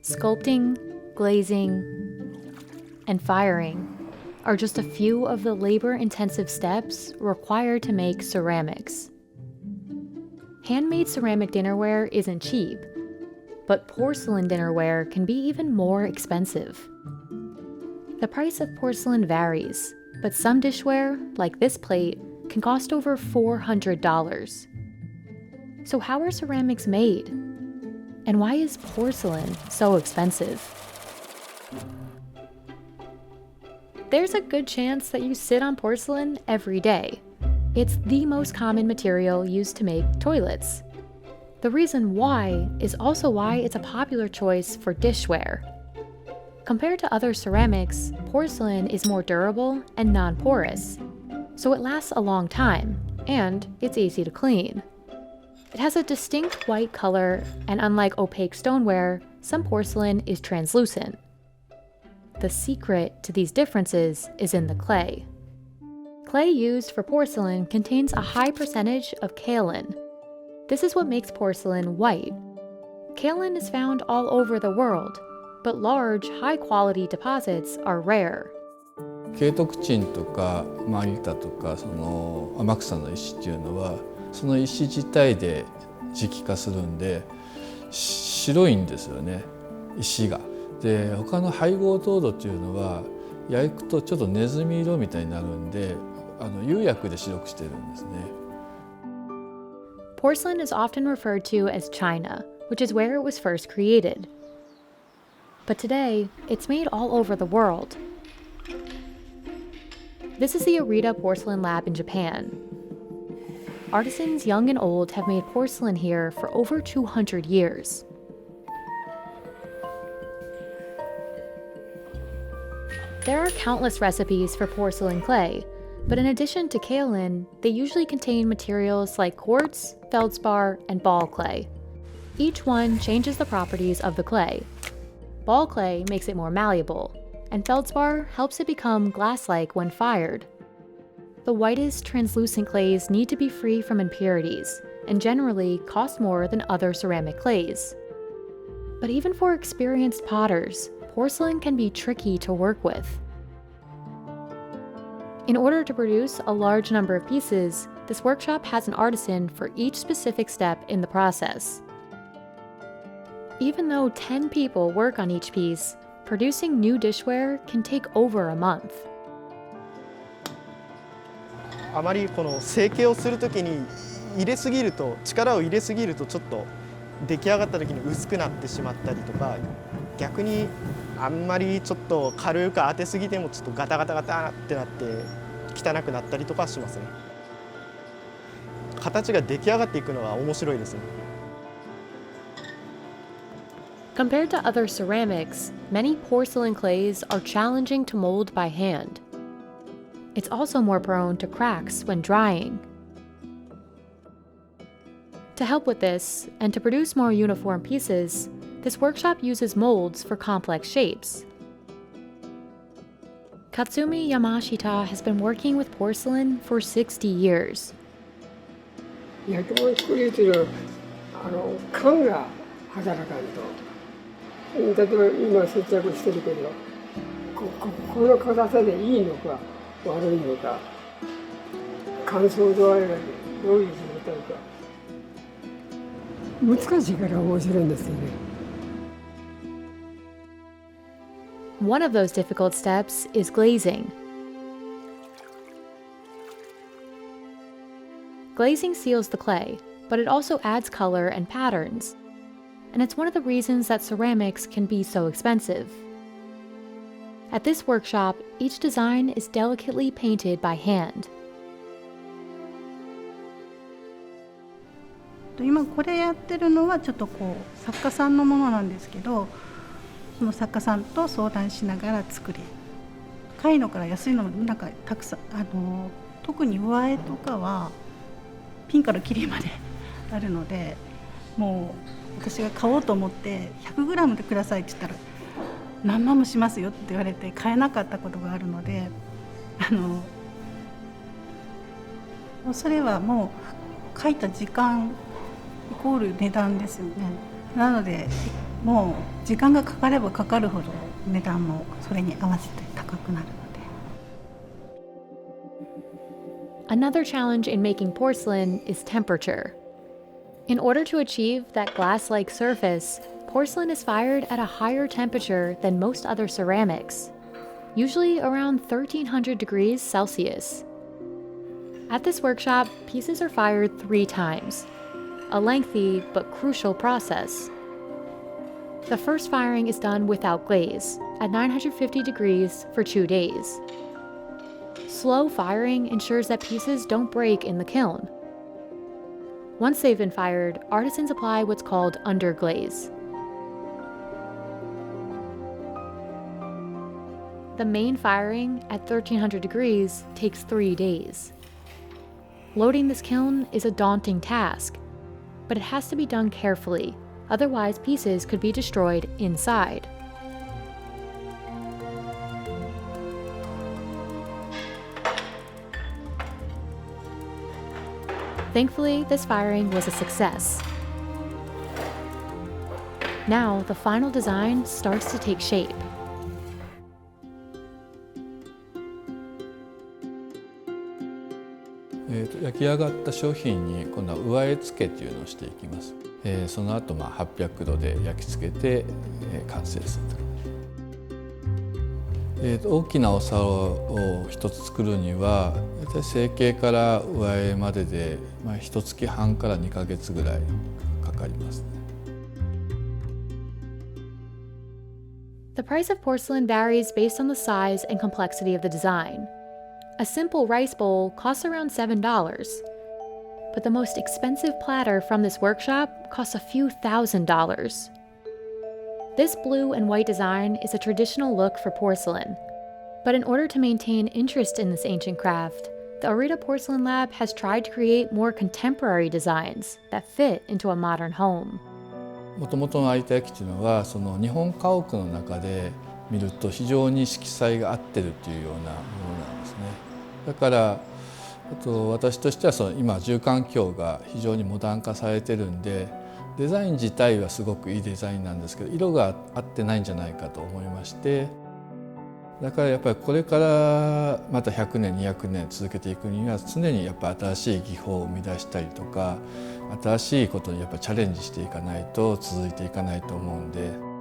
Sculpting, glazing, and firing are just a few of the labor-intensive steps required to make ceramics. Handmade ceramic dinnerware isn't cheap, but porcelain dinnerware can be even more expensive. The price of porcelain varies, but some dishware, like this plate, can cost over $400. So how are ceramics made? And why is porcelain so expensive? There's a good chance that you sit on porcelain every day. It's the most common material used to make toilets. The reason why is also why it's a popular choice for dishware. Compared to other ceramics, porcelain is more durable and non-porous, so it lasts a long time, and it's easy to clean. It has a distinct white color, and unlike opaque stoneware, some porcelain is translucent. The secret to these differences is in the clay. Clay used for porcelain contains a high percentage of kaolin. This is what makes porcelain white. Kaolin is found all over the world, but large, high-quality deposits are rare. 景徳鎮とかマギタとか天草の石っていうのはその石自体で磁気化するんで白いんですよね、石が。で他の配合糖土っていうのは焼くとちょっとネズミ色みたいになるんで釉薬で白くしてるんですね。Porcelain is often referred to as China, which is where it was first created. But today, it's made all over the world. This is the Arita Porcelain Lab in Japan. Artisans young and old have made porcelain here for over 200 years. There are countless recipes for porcelain clay, but in addition to kaolin, they usually contain materials like quartz, feldspar, and ball clay. Each one changes the properties of the clay. Ball clay makes it more malleable, and feldspar helps it become glass-like when fired. The whitest, translucent clays need to be free from impurities, and generally cost more than other ceramic clays. But even for experienced potters, porcelain can be tricky to work with. In order to produce a large number of pieces, this workshop has an artisan for each specific step in the process. Even though 10 people work on each piece, producing new dishware can take over a month. あまりこの成形をするときに力を入れすぎるとちょっと出来上がったときに薄くなってしまったりとか、逆にあんまりちょっと軽く当てすぎてもちょっとガタガタガタってなって汚くなったりとかしますね。形が出来上がっていくのは面白いですね。Compared to other ceramics, many porcelain clays are challenging to mold by hand. It's also more prone to cracks when drying. To help with this, and to produce more uniform pieces, this workshop uses molds for complex shapes. Katsumi Yamashita has been working with porcelain for 60 years. 焼き物作りっていうのは勘が働かんと。例えば今接着してるけど、この硬さでいいのか悪いのか、乾燥度合いがどういう状態か。難しいから面白いんですよね。One of those difficult steps is glazing. Glazing seals the clay, but it also adds color and patterns. And it's one of the reasons that ceramics can be so expensive. At this workshop, each design is delicately painted by hand. 今これやってるのはちょっと作家さんのものなんですけど、その作家さんと相談しながら作り、買いのから安いのなんかたくさん特に上絵とかはピンからキリまであるので、もう私が買おうと思って 100g でくださいって言ったら何万もしますよって言われて買えなかったことがあるので、それはもう書いた時間イコール値段ですよね。なのでもう時間がかかればかかるほど値段もそれに合わせて高くなるので。 Another challenge in making porcelain is temperature. In order to achieve that glass-like surface, porcelain is fired at a higher temperature than most other ceramics, usually around 1300 degrees Celsius. At this workshop, pieces are fired 3 times, a lengthy but crucial process. The first firing is done without glaze, at 950 degrees for 2 days. Slow firing ensures that pieces don't break in the kiln. Once they've been fired, artisans apply what's called underglaze. The main firing at 1300 degrees takes 3 days. Loading this kiln is a daunting task, but it has to be done carefully, otherwise pieces could be destroyed inside. Thankfully, this firing was a success. Now, the final design starts to take shape. 焼き上がった商品に今度は上絵付けというのをしていきます。その後800度で焼き付けて完成すると。大きなお皿を一つ作るには大体成形から上絵までで1月半から2ヶ月ぐらいかかりますね。The price of porcelain varies based on the size and complexity of the design. A simple rice bowl costs around $7, but the most expensive platter from this workshop costs a few $1,000s. This blue and white design is a traditional look for porcelain, but in order to maintain interest in this ancient craft, the Arita Porcelain Lab has tried to create more contemporary designs that fit into a modern home. もともとの有田焼というのはその日本家屋の中で見ると非常に色彩が合ってるというようなものなんですね。だから私としては今住環境が非常にモダン化されてるんでデザイン自体はすごくいいデザインなんですけど色が合ってないんじゃないかと思いまして、だからやっぱりこれからまた100年200年続けていくには常にやっぱ新しい技法を生み出したりとか新しいことにやっぱチャレンジしていかないと続いていかないと思うんで。